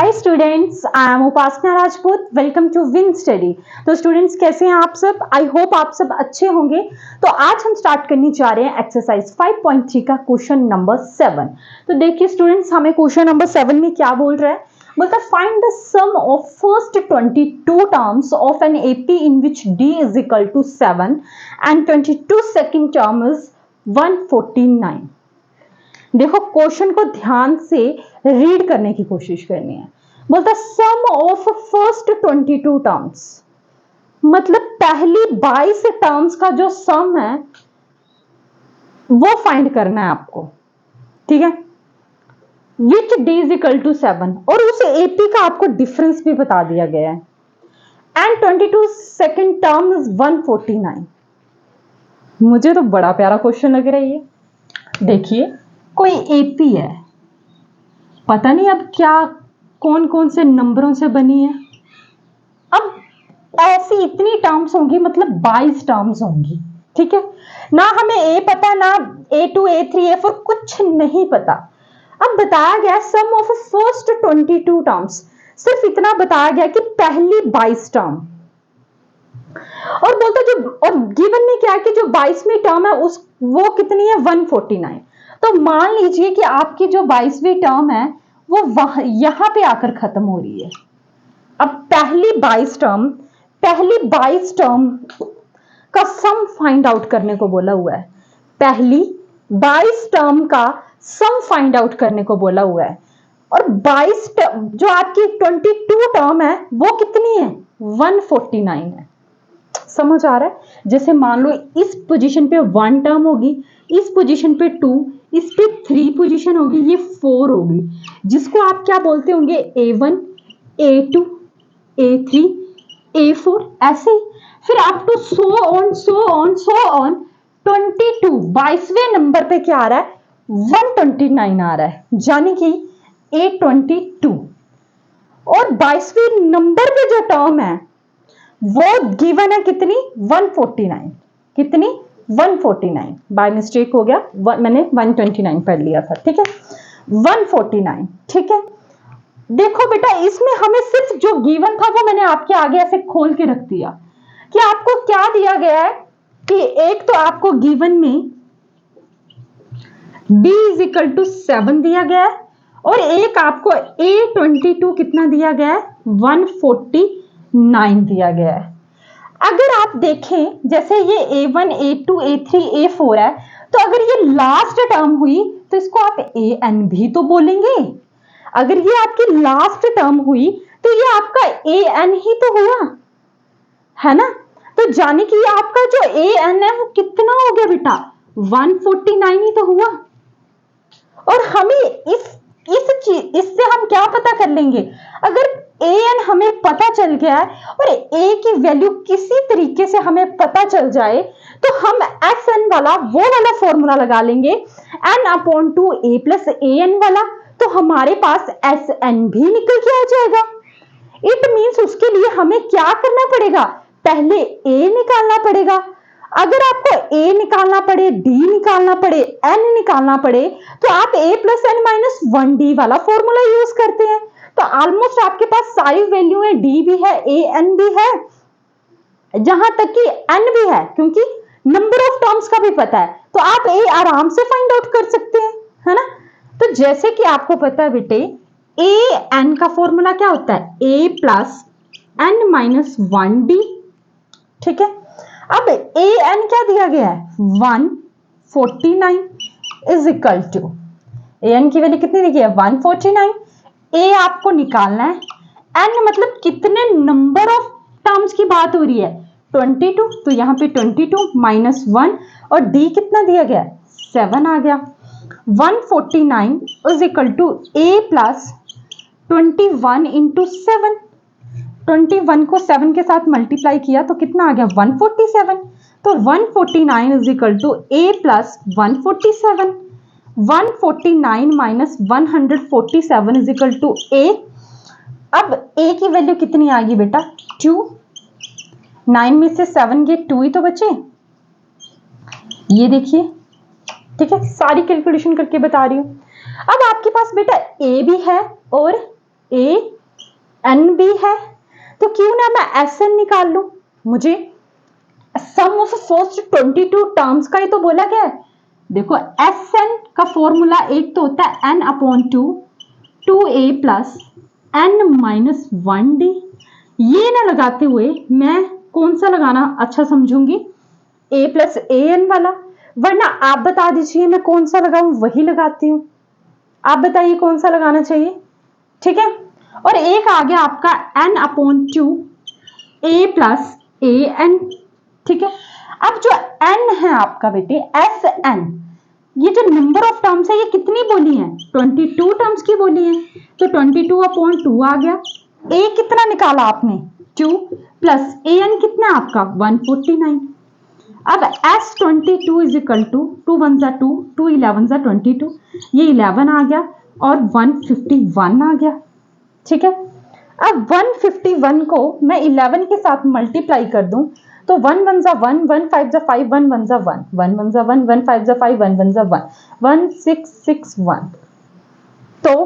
Hi students, I am Upasana Rajput. Welcome to win study. तो students कैसे हैं आप सब? आई होप आप सब अच्छे होंगे। तो आज हम स्टार्ट करने जा रहे हैं एक्सरसाइज 5.3 का क्वेश्चन नंबर 7। तो देखिए स्टूडेंट्स, हमें क्वेश्चन नंबर 7 में क्या बोल रहा है? बोलता find the sum of first 22 terms of an AP in which D is equal to 7 and 22 second term is 149। देखो क्वेश्चन को ध्यान से रीड करने की कोशिश करनी है। बोलता सम ऑफ फर्स्ट 22 टर्म्स, मतलब पहली 22 टर्म्स का जो सम है वो फाइंड करना है आपको, ठीक है। विच डी इज इक्वल टू 7 और उस एपी का आपको डिफरेंस भी बता दिया गया है। And 22 second term is 149। मुझे तो बड़ा प्यारा क्वेश्चन लग रहा है ये। देखिए कोई एपी है, पता नहीं अब क्या कौन कौन से नंबरों से बनी है। अब ऐसी इतनी टर्म्स होंगी, मतलब 22 टर्म्स होंगी, ठीक है ना। हमें ए पता ना, A2 A3 A4 कुछ नहीं पता। अब बताया गया सम ऑफ फर्स्ट 22 टर्म्स, सिर्फ इतना बताया गया कि पहली 22 टर्म। और बोलता जो और गिवन में क्या है कि जो 22वीं टर्म है उस वो कितनी है 149। तो मान लीजिए कि आपकी जो 22वीं टर्म है वो यहां पे आकर खत्म हो रही है। अब पहली 22 टर्म का सम फाइंड आउट करने को बोला हुआ है। पहली 22 टर्म का सम फाइंड आउट करने को बोला हुआ है। और 22 जो आपकी 22 टर्म है वो कितनी है 149 है। समझ आ रहा है? जैसे मान लो इस पोजीशन पे 1 टर्म होगी, इस पोजीशन पे 2, इस पे 3 पोजीशन होगी, ये 4 होगी, जिसको आप क्या बोलते होंगे A1 A2 A3 A4 ऐसे। फिर अप टू सो ऑन 22 22वें नंबर पे क्या आ रहा है 129 आ रहा है, यानी कि A22। और 22वें नंबर पे जो टर्म है वो गिवन है कितनी 149। कितनी 149, बाय मिस्टेक हो गया, मैंने 129 पढ़ लिया था, ठीक है 149, ठीक है। देखो बेटा इसमें हमें सिर्फ जो गिवन था वो मैंने आपके आगे ऐसे खोल के रख दिया कि आपको क्या दिया गया है कि एक तो आपको गिवन में d इज इक्वल टू 7 दिया गया है और एक आपको A22 कितना दिया गया है 149 दिया गया है। अगर आप देखें जैसे ये A1 A2 A3 A4 है, तो अगर ये लास्ट टर्म हुई तो इसको आप AN भी तो बोलेंगे। अगर ये आपकी लास्ट टर्म हुई तो ये आपका AN ही तो हुआ है ना। तो जाने कि ये आपका जो AN है वो कितना हो गया बेटा 149 ही तो हुआ। और हमें इससे हम क्या पता कर लेंगे, अगर AN हमें पता चल गया है और A की वैल्यू किसी तरीके से हमें पता चल जाए तो हम SN वाला वो वाला फॉर्मूला लगा लेंगे N/2 A प्लस AN वाला, तो हमारे पास SN भी निकल के आ जाएगा। इट मीन्स उसके लिए हमें क्या करना पड़ेगा, पहले A निकालना पड़ेगा। अगर आपको A निकालना पड़े, D निकालना पड़े, N निकालना पड़े, तो आप A plus N minus 1D वाला फॉर्मूला यूज करते हैं। तो ऑलमोस्ट आपके पास सारी वैल्यू है, D भी है AN भी है, जहां तक कि N भी है, क्योंकि नंबर ऑफ टर्म्स का भी पता है, तो आप A आराम से फाइंड आउट कर सकते हैं, है ना। तो जैसे कि आपको पता है बेटे AN का फॉर्मूला क्या होता है A plus N minus 1D, ठीक है। अब AN क्या दिया गया है 149 इज इक्वल टू AN की वैल्यू कितनी दी गई है 149। A आपको निकालना है, N मतलब कितने नंबर ऑफ टर्म्स की बात हो रही है 22, तो यहाँ पे 22 माइनस 1 और D कितना दिया गया 7 आ गया। 149 is equal to A plus 21 into 7। 21 को 7 के साथ मल्टीप्लाई किया तो कितना आ गया 147। तो 149 is equal to A plus 147। 149 minus 147 is equal to A। अब A की वैल्यू कितनी आएगी बेटा 2। 9 में से 7 गए 2 ही तो बचे, ये देखिए, ठीक है। सारी कैलकुलेशन करके बता रही हूं। अब आपके पास बेटा A भी है और ए एन भी है, तो क्यों ना मैं एस एन निकाल लूं। मुझे सम ऑफ फर्स्ट 22 टर्म्स का ही तो बोला गया है। देखो एस एन का फॉर्मूला एक तो होता है n upon two, 2a plus n minus 1d। ये ना लगाते हुए मैं कौन सा लगाना अच्छा समझूंगी, a प्लस ए एन वाला, वरना आप बता दीजिए मैं कौन सा लगाऊं, वही लगाती हूं। आप बताइए कौन सा लगाना चाहिए। ठीक है, और एक आ गया आपका n upon two A plus A N. ठीक है, अब जो n है आपका बेटे एस एन, ये जो नंबर ऑफ टर्म्स है ये कितनी बोली है, 22 टर्म्स की बोली है, तो 22 अपॉन 2 आ गया। a कितना निकाला आपने 2 प्लस ए एन कितना आपका 149। अब S22 इज इक्वल टू 2 1 जा 2, 2 11 जा 22, ये 11 आ गया और 151 आ गया। ठीक है, अब 151 को मैं 11 के साथ मल्टीप्लाई कर दूं तो 1 1 जा 1, 1 5 जा 5, 1 1 जा 1, 1 1 जा 1, 1 5 जा 5, 1 1 जा 1, 1661। तो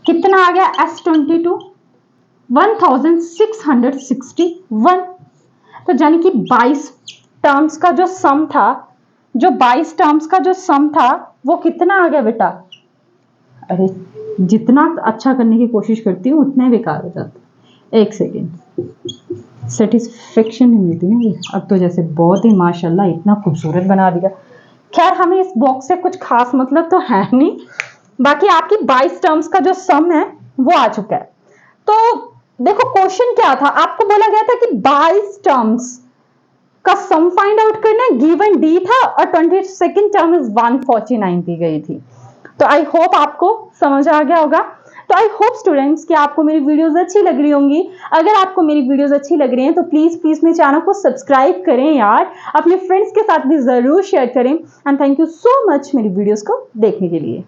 कितना आ गया S22 1661। तो यानी कि 22 टर्म्स का जो सम था, जो 22 टर्म्स का जो सम था वो कितना आ गया बेटा। अरे जितना अच्छा करने की कोशिश करती हूँ उतना ही बेकार हो जाता है। एक सेकेंड, सेटिस्फेक्शन नहीं मिलती ना ये। अब तो जैसे बहुत ही माशाल्लाह इतना खूबसूरत बना दिया। खैर हमें इस बॉक्स से कुछ खास मतलब तो है नहीं, बाकी आपकी 22 टर्म्स का जो सम है वो आ चुका है। तो देखो क्वेश्चन क्या था, आपको बोला गया था कि 22 टर्म्स का सम फाइंड आउट करना है, गिवन डी था और 22nd टर्म इज 149 दी गई थी। तो आई होप आपको समझ आ गया होगा। तो आई होप स्टूडेंट्स कि आपको मेरी वीडियोस अच्छी लग रही होंगी। अगर आपको मेरी वीडियोस अच्छी लग रही हैं तो प्लीज प्लीज मेरे चैनल को सब्सक्राइब करें यार, अपने फ्रेंड्स के साथ भी जरूर शेयर करें। And thank you so much मेरी वीडियोस को देखने के लिए।